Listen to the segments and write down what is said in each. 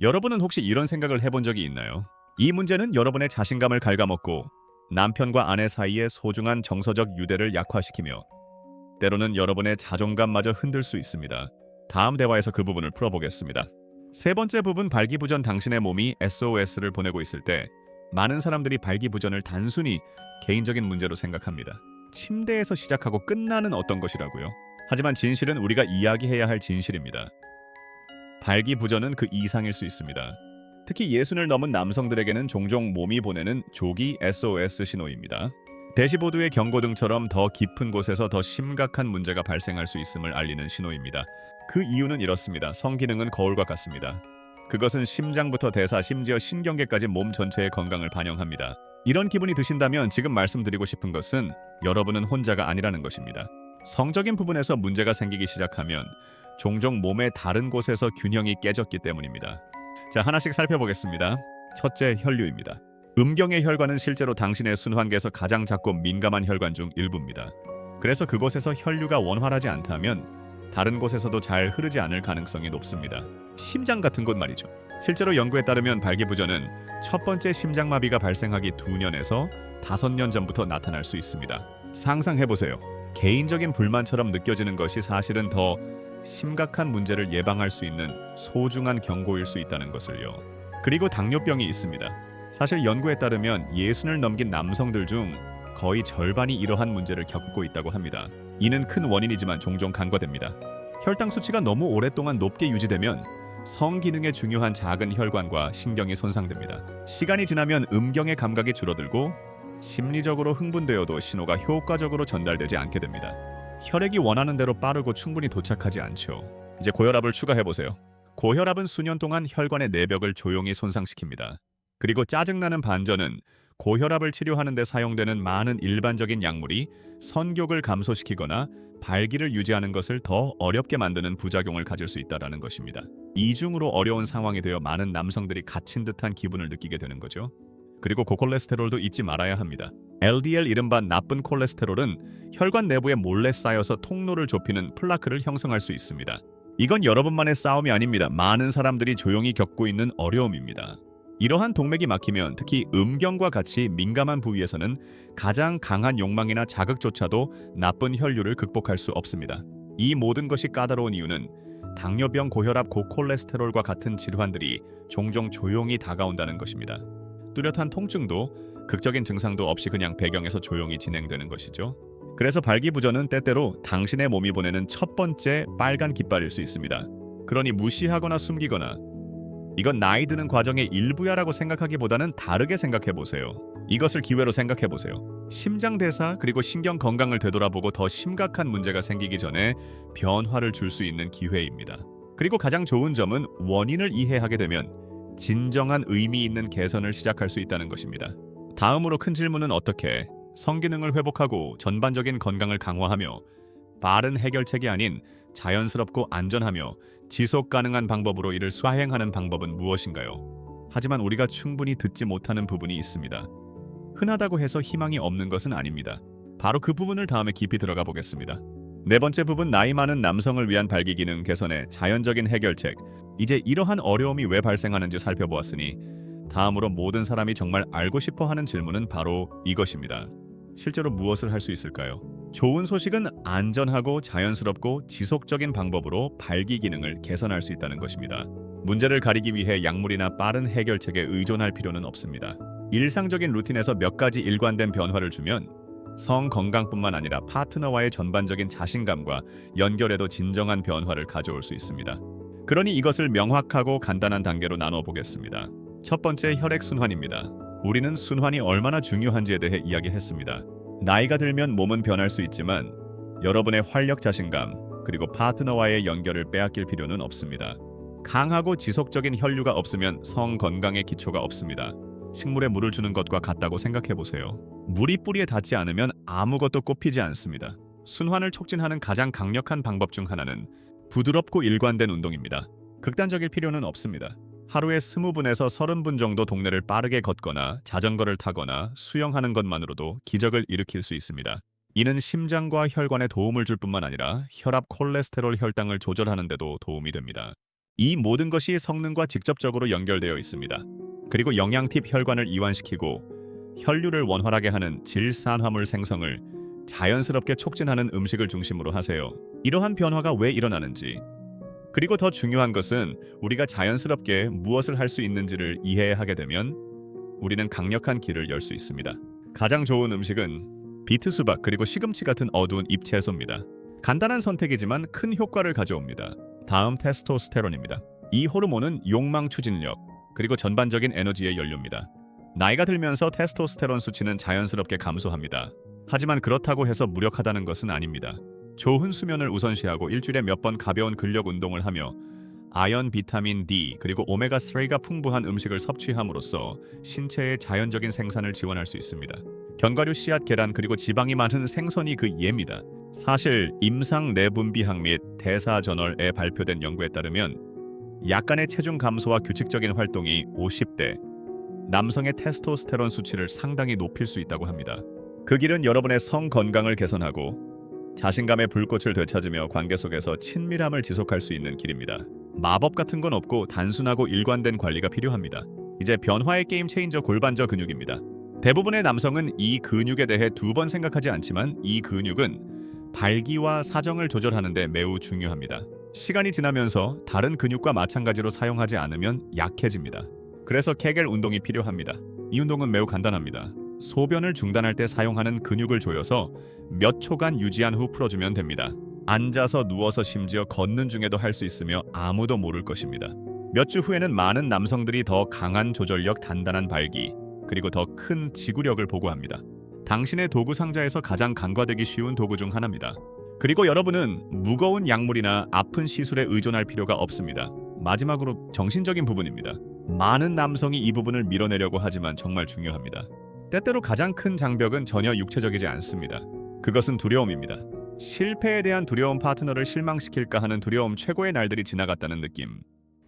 여러분은 혹시 이런 생각을 해본 적이 있나요? 이 문제는 여러분의 자신감을 갉아먹고 남편과 아내 사이의 소중한 정서적 유대를 약화시키며 때로는 여러분의 자존감마저 흔들 수 있습니다. 다음 대화에서 그 부분을 풀어보겠습니다. 세 번째 부분, 발기부전. 당신의 몸이 SOS를 보내고 있을 때 많은 사람들이 발기부전을 단순히 개인적인 문제로 생각합니다. 침대에서 시작하고 끝나는 어떤 것이라고요. 하지만 진실은 우리가 이야기해야 할 진실입니다. 발기부전은 그 이상일 수 있습니다. 특히 예순을 넘은 남성들에게는 종종 몸이 보내는 조기 SOS 신호입니다. 대시보드의 경고등처럼 더 깊은 곳에서 더 심각한 문제가 발생할 수 있음을 알리는 신호입니다. 그 이유는 이렇습니다. 성기능은 거울과 같습니다. 그것은 심장부터 대사, 심지어 신경계까지 몸 전체의 건강을 반영합니다. 이런 기분이 드신다면 지금 말씀드리고 싶은 것은 여러분은 혼자가 아니라는 것입니다. 성적인 부분에서 문제가 생기기 시작하면 종종 몸의 다른 곳에서 균형이 깨졌기 때문입니다. 자, 하나씩 살펴보겠습니다. 첫째, 혈류입니다. 음경의 혈관은 실제로 당신의 순환계에서 가장 작고 민감한 혈관 중 일부입니다. 그래서 그곳에서 혈류가 원활하지 않다면 다른 곳에서도 잘 흐르지 않을 가능성이 높습니다. 심장 같은 곳 말이죠. 실제로 연구에 따르면 발기부전은 첫 번째 심장마비가 발생하기 2년에서 5년 전부터 나타날 수 있습니다. 상상해보세요. 개인적인 불만처럼 느껴지는 것이 사실은 더 심각한 문제를 예방할 수 있는 소중한 경고일 수 있다는 것을요. 그리고 당뇨병이 있습니다. 사실 연구에 따르면 예순을 넘긴 남성들 중 거의 절반이 이러한 문제를 겪고 있다고 합니다. 이는 큰 원인이지만 종종 간과됩니다. 혈당 수치가 너무 오랫동안 높게 유지되면 성기능에 중요한 작은 혈관과 신경이 손상됩니다. 시간이 지나면 음경의 감각이 줄어들고 심리적으로 흥분되어도 신호가 효과적으로 전달되지 않게 됩니다. 혈액이 원하는 대로 빠르고 충분히 도착하지 않죠. 이제 고혈압을 추가해보세요. 고혈압은 수년 동안 혈관의 내벽을 조용히 손상시킵니다. 그리고 짜증나는 반전은 고혈압을 치료하는 데 사용되는 많은 일반적인 약물이 선격을 감소시키거나 발기를 유지하는 것을 더 어렵게 만드는 부작용을 가질 수 있다는 것입니다. 이중으로 어려운 상황이 되어 많은 남성들이 갇힌 듯한 기분을 느끼게 되는 거죠. 그리고 고콜레스테롤도 잊지 말아야 합니다. LDL, 이른바 나쁜 콜레스테롤은 혈관 내부에 몰래 쌓여서 통로를 좁히는 플라크를 형성할 수 있습니다. 이건 여러분만의 싸움이 아닙니다. 많은 사람들이 조용히 겪고 있는 어려움입니다. 이러한 동맥이 막히면 특히 음경과 같이 민감한 부위에서는 가장 강한 욕망이나 자극조차도 나쁜 혈류를 극복할 수 없습니다. 이 모든 것이 까다로운 이유는 당뇨병, 고혈압, 고콜레스테롤과 같은 질환들이 종종 조용히 다가온다는 것입니다. 뚜렷한 통증도 극적인 증상도 없이 그냥 배경에서 조용히 진행되는 것이죠. 그래서 발기부전은 때때로 당신의 몸이 보내는 첫 번째 빨간 깃발일 수 있습니다. 그러니 무시하거나 숨기거나 이건 나이 드는 과정의 일부야라고 생각하기보다는 다르게 생각해보세요. 이것을 기회로 생각해보세요. 심장 대사 그리고 신경 건강을 되돌아보고 더 심각한 문제가 생기기 전에 변화를 줄 수 있는 기회입니다. 그리고 가장 좋은 점은 원인을 이해하게 되면 진정한 의미 있는 개선을 시작할 수 있다는 것입니다. 다음으로 큰 질문은 어떻게 성기능을 회복하고 전반적인 건강을 강화하며 빠른 해결책이 아닌 자연스럽고 안전하며 지속 가능한 방법으로 이를 수행하는 방법은 무엇인가요? 하지만 우리가 충분히 듣지 못하는 부분이 있습니다. 흔하다고 해서 희망이 없는 것은 아닙니다. 바로 그 부분을 다음에 깊이 들어가 보겠습니다. 네 번째 부분, 나이 많은 남성을 위한 발기기능 개선의 자연적인 해결책. 이제 이러한 어려움이 왜 발생하는지 살펴보았으니 다음으로 모든 사람이 정말 알고 싶어 하는 질문은 바로 이것입니다. 실제로 무엇을 할 수 있을까요? 좋은 소식은 안전하고 자연스럽고 지속적인 방법으로 발기 기능을 개선할 수 있다는 것입니다. 문제를 가리기 위해 약물이나 빠른 해결책에 의존할 필요는 없습니다. 일상적인 루틴에서 몇 가지 일관된 변화를 주면 성 건강뿐만 아니라 파트너와의 전반적인 자신감과 연결에도 진정한 변화를 가져올 수 있습니다. 그러니 이것을 명확하고 간단한 단계로 나눠 보겠습니다. 첫 번째, 혈액순환입니다. 우리는 순환이 얼마나 중요한지에 대해 이야기했습니다. 나이가 들면 몸은 변할 수 있지만 여러분의 활력, 자신감, 그리고 파트너와의 연결을 빼앗길 필요는 없습니다. 강하고 지속적인 혈류가 없으면 성 건강의 기초가 없습니다. 식물에 물을 주는 것과 같다고 생각해보세요. 물이 뿌리에 닿지 않으면 아무것도 꽃피지 않습니다. 순환을 촉진하는 가장 강력한 방법 중 하나는 부드럽고 일관된 운동입니다. 극단적일 필요는 없습니다. 하루에 20분에서 30분 정도 동네를 빠르게 걷거나 자전거를 타거나 수영하는 것만으로도 기적을 일으킬 수 있습니다. 이는 심장과 혈관에 도움을 줄 뿐만 아니라 혈압, 콜레스테롤 혈당을 조절하는 데도 도움이 됩니다. 이 모든 것이 성능과 직접적으로 연결되어 있습니다. 그리고 영양팁 혈관을 이완시키고 혈류를 원활하게 하는 질산화물 생성을 자연스럽게 촉진하는 음식을 중심으로 하세요. 이러한 변화가 왜 일어나는지, 그리고 더 중요한 것은 우리가 자연스럽게 무엇을 할 수 있는지를 이해하게 되면 우리는 강력한 길을 열 수 있습니다. 가장 좋은 음식은 비트 수박 그리고 시금치 같은 어두운 잎채소입니다. 간단한 선택이지만 큰 효과를 가져옵니다. 다음 테스토스테론입니다. 이 호르몬은 욕망 추진력 그리고 전반적인 에너지의 연료입니다. 나이가 들면서 테스토스테론 수치는 자연스럽게 감소합니다. 하지만 그렇다고 해서 무력하다는 것은 아닙니다. 좋은 수면을 우선시하고 일주일에 몇 번 가벼운 근력 운동을 하며 아연, 비타민 D 그리고 오메가3가 풍부한 음식을 섭취함으로써 신체의 자연적인 생산을 지원할 수 있습니다. 견과류, 씨앗, 계란 그리고 지방이 많은 생선이 그 예입니다. 사실 임상 내분비학 및 대사저널에 발표된 연구에 따르면 약간의 체중 감소와 규칙적인 활동이 50대 남성의 테스토스테론 수치를 상당히 높일 수 있다고 합니다. 그 길은 여러분의 성 건강을 개선하고 자신감의 불꽃을 되찾으며 관계 속에서 친밀함을 지속할 수 있는 길입니다. 마법 같은 건 없고 단순하고 일관된 관리가 필요합니다. 이제 변화의 게임 체인저 골반저 근육입니다. 대부분의 남성은 이 근육에 대해 두 번 생각하지 않지만 이 근육은 발기와 사정을 조절하는 데 매우 중요합니다. 시간이 지나면서 다른 근육과 마찬가지로 사용하지 않으면 약해집니다. 그래서 케겔 운동이 필요합니다. 이 운동은 매우 간단합니다. 소변을 중단할 때 사용하는 근육을 조여서 몇 초간 유지한 후 풀어주면 됩니다. 앉아서 누워서 심지어 걷는 중에도 할 수 있으며 아무도 모를 것입니다. 몇 주 후에는 많은 남성들이 더 강한 조절력, 단단한 발기, 그리고 더 큰 지구력을 보고합니다. 당신의 도구 상자에서 가장 간과되기 쉬운 도구 중 하나입니다. 그리고 여러분은 무거운 약물이나 아픈 시술에 의존할 필요가 없습니다. 마지막으로 정신적인 부분입니다. 많은 남성이 이 부분을 밀어내려고 하지만 정말 중요합니다. 때때로 가장 큰 장벽은 전혀 육체적이지 않습니다. 그것은 두려움입니다. 실패에 대한 두려움, 파트너를 실망시킬까 하는 두려움, 최고의 날들이 지나갔다는 느낌.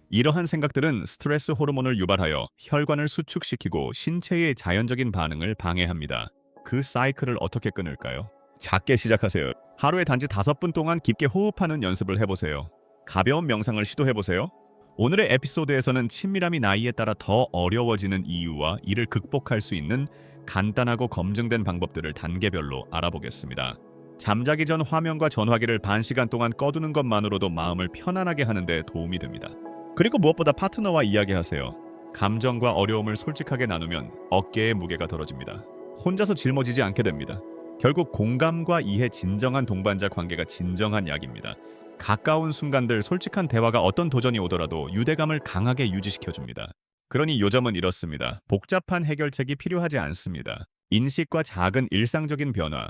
이러한 생각들은 스트레스 호르몬을 유발하여 혈관을 수축시키고 신체의 자연적인 반응을 방해합니다. 그 사이클을 어떻게 끊을까요? 작게 시작하세요. 하루에 단지 5분 동안 깊게 호흡하는 연습을 해보세요. 가벼운 명상을 시도해보세요. 오늘의 에피소드에서는 친밀함이 나이에 따라 더 어려워지는 이유와 이를 극복할 수 있는 간단하고 검증된 방법들을 단계별로 알아보겠습니다. 잠자기 전 화면과 전화기를 반 시간 동안 꺼두는 것만으로도 마음을 편안하게 하는 데 도움이 됩니다. 그리고 무엇보다 파트너와 이야기하세요. 감정과 어려움을 솔직하게 나누면 어깨의 무게가 덜어집니다. 혼자서 짊어지지 않게 됩니다. 결국 공감과 이해, 진정한 동반자 관계가 진정한 약입니다. 가까운 순간들, 솔직한 대화가 어떤 도전이 오더라도 유대감을 강하게 유지시켜줍니다. 그러니 요점은 이렇습니다. 복잡한 해결책이 필요하지 않습니다. 인식과 작은 일상적인 변화,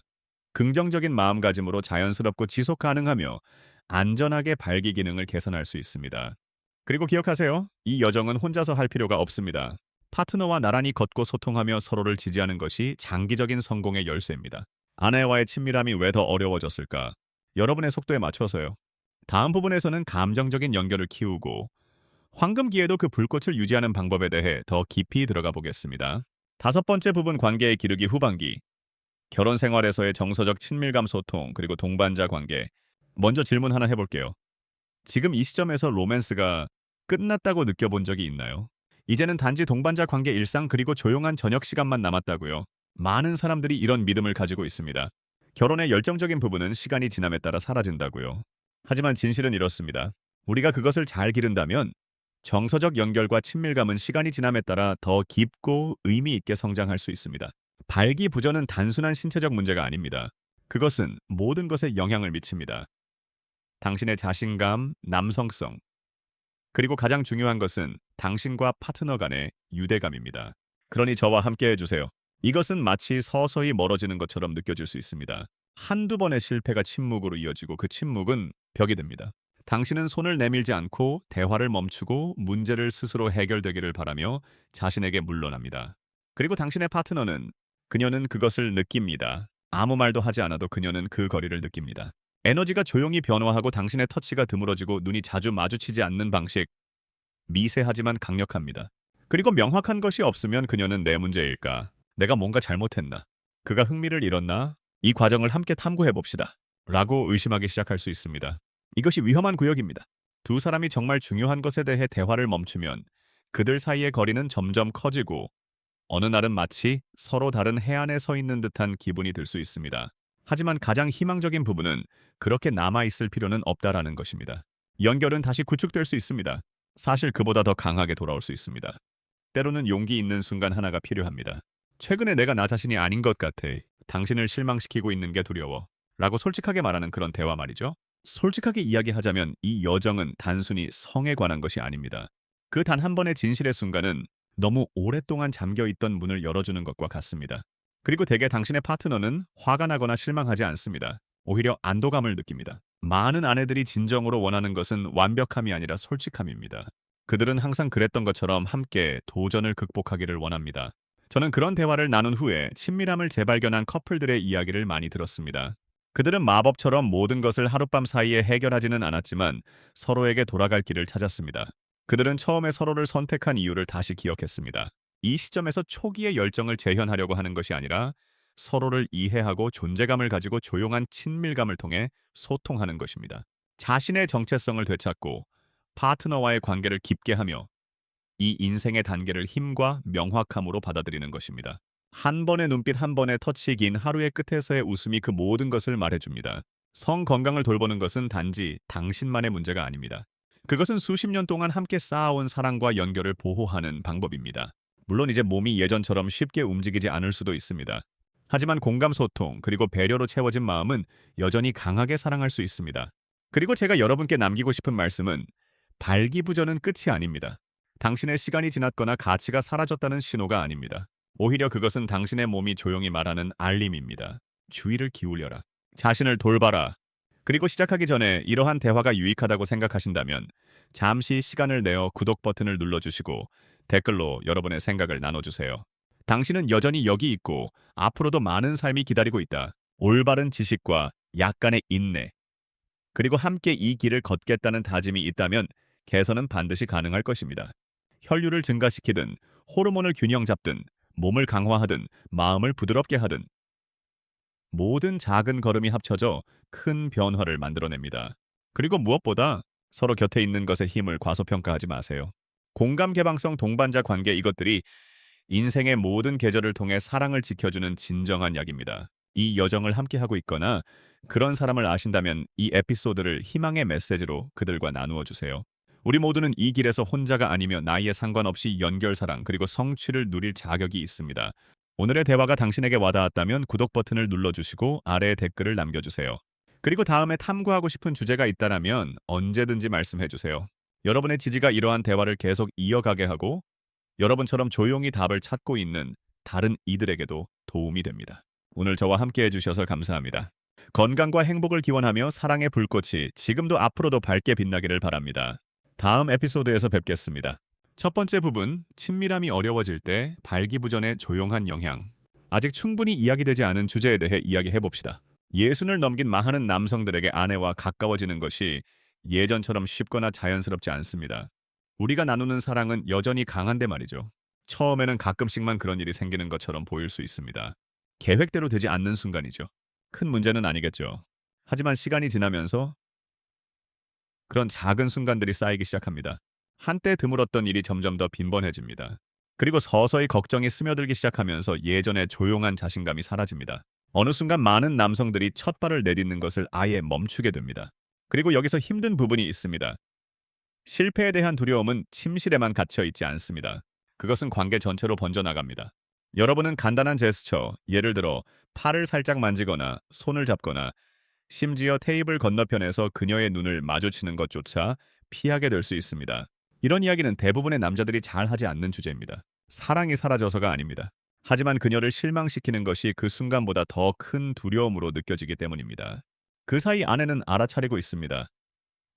긍정적인 마음가짐으로 자연스럽고 지속 가능하며 안전하게 발기 기능을 개선할 수 있습니다. 그리고 기억하세요. 이 여정은 혼자서 할 필요가 없습니다. 파트너와 나란히 걷고 소통하며 서로를 지지하는 것이 장기적인 성공의 열쇠입니다. 아내와의 친밀함이 왜 더 어려워졌을까? 여러분의 속도에 맞춰서요. 다음 부분에서는 감정적인 연결을 키우고 황금기에도 그 불꽃을 유지하는 방법에 대해 더 깊이 들어가 보겠습니다. 5번째 부분, 관계의 기르기 후반기. 결혼 생활에서의 정서적 친밀감, 소통, 그리고 동반자 관계. 먼저 질문 하나 해볼게요. 지금 이 시점에서 로맨스가 끝났다고 느껴본 적이 있나요? 이제는 단지 동반자 관계, 일상, 그리고 조용한 저녁 시간만 남았다고요. 많은 사람들이 이런 믿음을 가지고 있습니다. 결혼의 열정적인 부분은 시간이 지남에 따라 사라진다고요. 하지만 진실은 이렇습니다. 우리가 그것을 잘 기른다면 정서적 연결과 친밀감은 시간이 지남에 따라 더 깊고 의미 있게 성장할 수 있습니다. 발기부전은 단순한 신체적 문제가 아닙니다. 그것은 모든 것에 영향을 미칩니다. 당신의 자신감, 남성성, 그리고 가장 중요한 것은 당신과 파트너 간의 유대감입니다. 그러니 저와 함께 해주세요. 이것은 마치 서서히 멀어지는 것처럼 느껴질 수 있습니다. 한두 번의 실패가 침묵으로 이어지고 그 침묵은 벽이 됩니다. 당신은 손을 내밀지 않고 대화를 멈추고 문제를 스스로 해결되기를 바라며 자신에게 물러납니다. 그리고 당신의 파트너는, 그녀는 그것을 느낍니다. 아무 말도 하지 않아도 그녀는 그 거리를 느낍니다. 에너지가 조용히 변화하고 당신의 터치가 드물어지고 눈이 자주 마주치지 않는 방식. 미세하지만 강력합니다. 그리고 명확한 것이 없으면 그녀는 내 문제일까? 내가 뭔가 잘못했나? 그가 흥미를 잃었나? 이 과정을 함께 탐구해봅시다. 라고 의심하기 시작할 수 있습니다. 이것이 위험한 구역입니다. 두 사람이 정말 중요한 것에 대해 대화를 멈추면 그들 사이의 거리는 점점 커지고 어느 날은 마치 서로 다른 해안에 서 있는 듯한 기분이 들 수 있습니다. 하지만 가장 희망적인 부분은 그렇게 남아있을 필요는 없다라는 것입니다. 연결은 다시 구축될 수 있습니다. 사실 그보다 더 강하게 돌아올 수 있습니다. 때로는 용기 있는 순간 하나가 필요합니다. 최근에 내가 나 자신이 아닌 것 같아. 당신을 실망시키고 있는 게 두려워. 라고 솔직하게 말하는 그런 대화 말이죠. 솔직하게 이야기하자면 이 여정은 단순히 성에 관한 것이 아닙니다. 그 단 한 번의 진실의 순간은 너무 오랫동안 잠겨있던 문을 열어주는 것과 같습니다. 그리고 대개 당신의 파트너는 화가 나거나 실망하지 않습니다. 오히려 안도감을 느낍니다. 많은 아내들이 진정으로 원하는 것은 완벽함이 아니라 솔직함입니다. 그들은 항상 그랬던 것처럼 함께 도전을 극복하기를 원합니다. 저는 그런 대화를 나눈 후에 친밀함을 재발견한 커플들의 이야기를 많이 들었습니다. 그들은 마법처럼 모든 것을 하룻밤 사이에 해결하지는 않았지만 서로에게 돌아갈 길을 찾았습니다. 그들은 처음에 서로를 선택한 이유를 다시 기억했습니다. 이 시점에서 초기의 열정을 재현하려고 하는 것이 아니라 서로를 이해하고 존재감을 가지고 조용한 친밀감을 통해 소통하는 것입니다. 자신의 정체성을 되찾고 파트너와의 관계를 깊게 하며 이 인생의 단계를 힘과 명확함으로 받아들이는 것입니다. 한 번의 눈빛, 한 번의 터치, 긴 하루의 끝에서의 웃음이 그 모든 것을 말해줍니다. 성 건강을 돌보는 것은 단지 당신만의 문제가 아닙니다. 그것은 수십 년 동안 함께 쌓아온 사랑과 연결을 보호하는 방법입니다. 물론 이제 몸이 예전처럼 쉽게 움직이지 않을 수도 있습니다. 하지만 공감, 소통, 그리고 배려로 채워진 마음은 여전히 강하게 사랑할 수 있습니다. 그리고 제가 여러분께 남기고 싶은 말씀은 발기부전은 끝이 아닙니다. 당신의 시간이 지났거나 가치가 사라졌다는 신호가 아닙니다. 오히려 그것은 당신의 몸이 조용히 말하는 알림입니다. 주의를 기울여라. 자신을 돌봐라. 그리고 시작하기 전에 이러한 대화가 유익하다고 생각하신다면 잠시 시간을 내어 구독 버튼을 눌러주시고 댓글로 여러분의 생각을 나눠주세요. 당신은 여전히 여기 있고 앞으로도 많은 삶이 기다리고 있다. 올바른 지식과 약간의 인내, 그리고 함께 이 길을 걷겠다는 다짐이 있다면 개선은 반드시 가능할 것입니다. 혈류를 증가시키든 호르몬을 균형 잡든 몸을 강화하든 마음을 부드럽게 하든 모든 작은 걸음이 합쳐져 큰 변화를 만들어냅니다. 그리고 무엇보다 서로 곁에 있는 것의 힘을 과소평가하지 마세요. 공감, 개방성, 동반자 관계, 이것들이 인생의 모든 계절을 통해 사랑을 지켜주는 진정한 약입니다. 이 여정을 함께하고 있거나 그런 사람을 아신다면 이 에피소드를 희망의 메시지로 그들과 나누어 주세요. 우리 모두는 이 길에서 혼자가 아니며 나이에 상관없이 연결, 사랑, 그리고 성취를 누릴 자격이 있습니다. 오늘의 대화가 당신에게 와닿았다면 구독 버튼을 눌러주시고 아래에 댓글을 남겨주세요. 그리고 다음에 탐구하고 싶은 주제가 있다면 언제든지 말씀해주세요. 여러분의 지지가 이러한 대화를 계속 이어가게 하고 여러분처럼 조용히 답을 찾고 있는 다른 이들에게도 도움이 됩니다. 오늘 저와 함께 해주셔서 감사합니다. 건강과 행복을 기원하며 사랑의 불꽃이 지금도 앞으로도 밝게 빛나기를 바랍니다. 다음 에피소드에서 뵙겠습니다. 첫 번째 부분, 친밀함이 어려워질 때 발기부전의 조용한 영향. 아직 충분히 이야기되지 않은 주제에 대해 이야기해봅시다. 예순을 넘긴 많은 남성들에게 아내와 가까워지는 것이 예전처럼 쉽거나 자연스럽지 않습니다. 우리가 나누는 사랑은 여전히 강한데 말이죠. 처음에는 가끔씩만 그런 일이 생기는 것처럼 보일 수 있습니다. 계획대로 되지 않는 순간이죠. 큰 문제는 아니겠죠. 하지만 시간이 지나면서 그런 작은 순간들이 쌓이기 시작합니다. 한때 드물었던 일이 점점 더 빈번해집니다. 그리고 서서히 걱정이 스며들기 시작하면서 예전의 조용한 자신감이 사라집니다. 어느 순간 많은 남성들이 첫 발을 내딛는 것을 아예 멈추게 됩니다. 그리고 여기서 힘든 부분이 있습니다. 실패에 대한 두려움은 침실에만 갇혀 있지 않습니다. 그것은 관계 전체로 번져나갑니다. 여러분은 간단한 제스처, 예를 들어 팔을 살짝 만지거나 손을 잡거나 심지어 테이블 건너편에서 그녀의 눈을 마주치는 것조차 피하게 될 수 있습니다. 이런 이야기는 대부분의 남자들이 잘 하지 않는 주제입니다. 사랑이 사라져서가 아닙니다. 하지만 그녀를 실망시키는 것이 그 순간보다 더 큰 두려움으로 느껴지기 때문입니다. 그 사이 아내는 알아차리고 있습니다.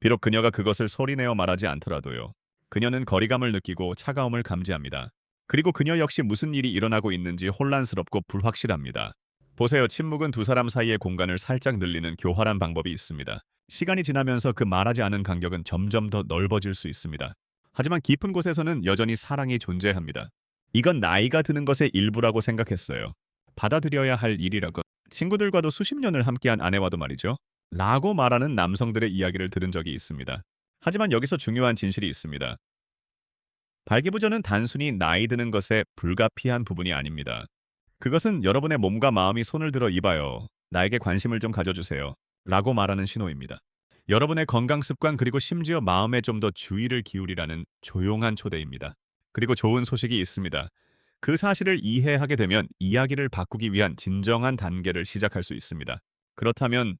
비록 그녀가 그것을 소리내어 말하지 않더라도요. 그녀는 거리감을 느끼고 차가움을 감지합니다. 그리고 그녀 역시 무슨 일이 일어나고 있는지 혼란스럽고 불확실합니다. 보세요. 침묵은 두 사람 사이의 공간을 살짝 늘리는 교활한 방법이 있습니다. 시간이 지나면서 그 말하지 않은 간격은 점점 더 넓어질 수 있습니다. 하지만 깊은 곳에서는 여전히 사랑이 존재합니다. 이건 나이가 드는 것의 일부라고 생각했어요. 받아들여야 할 일이라고. 친구들과도 수십 년을 함께한 아내와도 말이죠. 라고 말하는 남성들의 이야기를 들은 적이 있습니다. 하지만 여기서 중요한 진실이 있습니다. 발기부전은 단순히 나이 드는 것에 불가피한 부분이 아닙니다. 그것은 여러분의 몸과 마음이 손을 들어 이봐요. 나에게 관심을 좀 가져주세요. 라고 말하는 신호입니다. 여러분의 건강 습관 그리고 심지어 마음에 좀 더 주의를 기울이라는 조용한 초대입니다. 그리고 좋은 소식이 있습니다. 그 사실을 이해하게 되면 이야기를 바꾸기 위한 진정한 단계를 시작할 수 있습니다. 그렇다면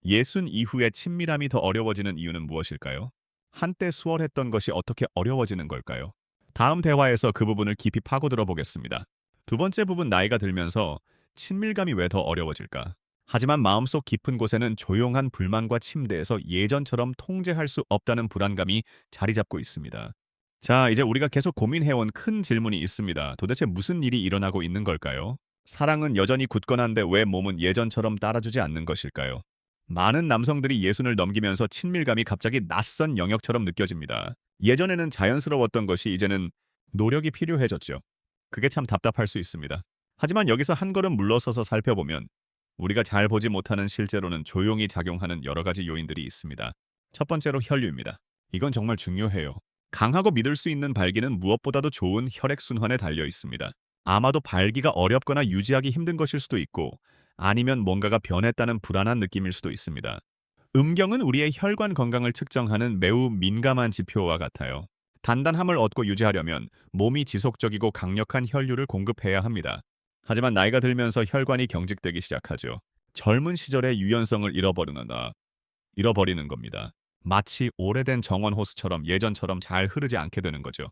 예순 이후에 친밀함이 더 어려워지는 이유는 무엇일까요? 한때 수월했던 것이 어떻게 어려워지는 걸까요? 다음 대화에서 그 부분을 깊이 파고들어 보겠습니다. 두 번째 부분, 나이가 들면서 친밀감이 왜 더 어려워질까? 하지만 마음속 깊은 곳에는 조용한 불만과 침대에서 예전처럼 통제할 수 없다는 불안감이 자리 잡고 있습니다. 자, 이제 우리가 계속 고민해온 큰 질문이 있습니다. 도대체 무슨 일이 일어나고 있는 걸까요? 사랑은 여전히 굳건한데 왜 몸은 예전처럼 따라주지 않는 것일까요? 많은 남성들이 예순을 넘기면서 친밀감이 갑자기 낯선 영역처럼 느껴집니다. 예전에는 자연스러웠던 것이 이제는 노력이 필요해졌죠. 그게 참 답답할 수 있습니다. 하지만 여기서 한 걸음 물러서서 살펴보면 우리가 잘 보지 못하는, 실제로는 조용히 작용하는 여러 가지 요인들이 있습니다. 첫 번째로 혈류입니다. 이건 정말 중요해요. 강하고 믿을 수 있는 발기는 무엇보다도 좋은 혈액순환에 달려 있습니다. 아마도 발기가 어렵거나 유지하기 힘든 것일 수도 있고, 아니면 뭔가가 변했다는 불안한 느낌일 수도 있습니다. 음경은 우리의 혈관 건강을 측정하는 매우 민감한 지표와 같아요. 단단함을 얻고 유지하려면 몸이 지속적이고 강력한 혈류를 공급해야 합니다. 하지만 나이가 들면서 혈관이 경직되기 시작하죠. 젊은 시절의 유연성을 잃어버리는 겁니다. 마치 오래된 정원 호스처럼 예전처럼 잘 흐르지 않게 되는 거죠.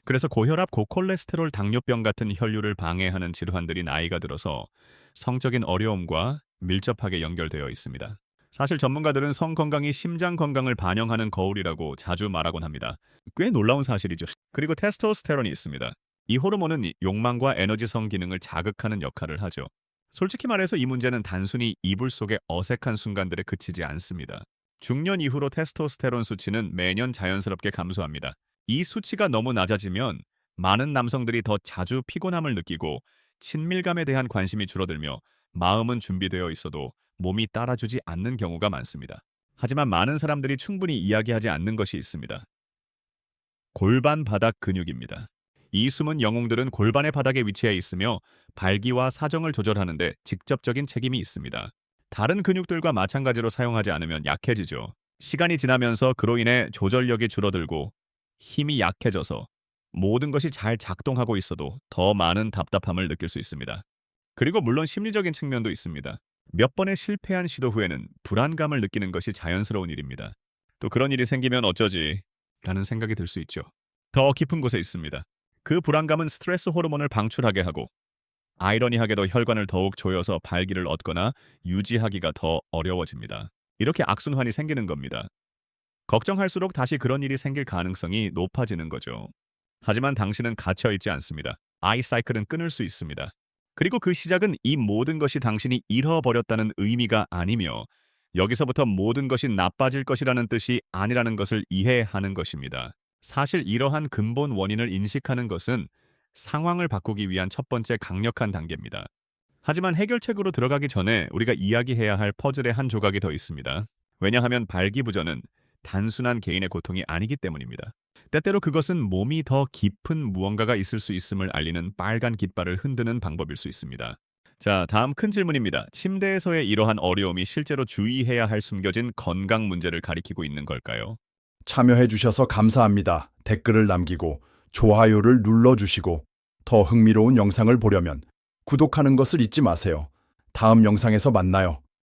그래서 고혈압, 고콜레스테롤, 당뇨병 같은 혈류를 방해하는 질환들이 나이가 들어서 성적인 어려움과 밀접하게 연결되어 있습니다. 사실 전문가들은 성 건강이 심장 건강을 반영하는 거울이라고 자주 말하곤 합니다. 꽤 놀라운 사실이죠. 그리고 테스토스테론이 있습니다. 이 호르몬은 욕망과 에너지성 기능을 자극하는 역할을 하죠. 솔직히 말해서 이 문제는 단순히 이불 속의 어색한 순간들에 그치지 않습니다. 중년 이후로 테스토스테론 수치는 매년 자연스럽게 감소합니다. 이 수치가 너무 낮아지면 많은 남성들이 더 자주 피곤함을 느끼고 친밀감에 대한 관심이 줄어들며 마음은 준비되어 있어도 몸이 따라주지 않는 경우가 많습니다. 하지만 많은 사람들이 충분히 이야기하지 않는 것이 있습니다. 골반 바닥 근육입니다. 이 숨은 영웅들은 골반의 바닥에 위치해 있으며 발기와 사정을 조절하는 데 직접적인 책임이 있습니다. 다른 근육들과 마찬가지로 사용하지 않으면 약해지죠. 시간이 지나면서 그로 인해 조절력이 줄어들고 힘이 약해져서 모든 것이 잘 작동하고 있어도 더 많은 답답함을 느낄 수 있습니다. 그리고 물론 심리적인 측면도 있습니다. 몇 번의 실패한 시도 후에는 불안감을 느끼는 것이 자연스러운 일입니다. 또 그런 일이 생기면 어쩌지? 라는 생각이 들 수 있죠. 더 깊은 곳에 있습니다. 그 불안감은 스트레스 호르몬을 방출하게 하고 아이러니하게도 혈관을 더욱 조여서 발기를 얻거나 유지하기가 더 어려워집니다. 이렇게 악순환이 생기는 겁니다. 걱정할수록 다시 그런 일이 생길 가능성이 높아지는 거죠. 하지만 당신은 갇혀있지 않습니다. 아이사이클은 끊을 수 있습니다. 그리고 그 시작은 이 모든 것이 당신이 잃어버렸다는 의미가 아니며 여기서부터 모든 것이 나빠질 것이라는 뜻이 아니라는 것을 이해하는 것입니다. 사실 이러한 근본 원인을 인식하는 것은 상황을 바꾸기 위한 첫 번째 강력한 단계입니다. 하지만 해결책으로 들어가기 전에 우리가 이야기해야 할 퍼즐의 한 조각이 더 있습니다. 왜냐하면 발기부전은 단순한 개인의 고통이 아니기 때문입니다. 때때로 그것은 몸이 더 깊은 무언가가 있을 수 있음을 알리는 빨간 깃발을 흔드는 방법일 수 있습니다. 자, 다음 큰 질문입니다. 침대에서의 이러한 어려움이 실제로 주의해야 할 숨겨진 건강 문제를 가리키고 있는 걸까요? 참여해 주셔서 감사합니다. 댓글을 남기고 좋아요를 눌러주시고 더 흥미로운 영상을 보려면 구독하는 것을 잊지 마세요. 다음 영상에서 만나요.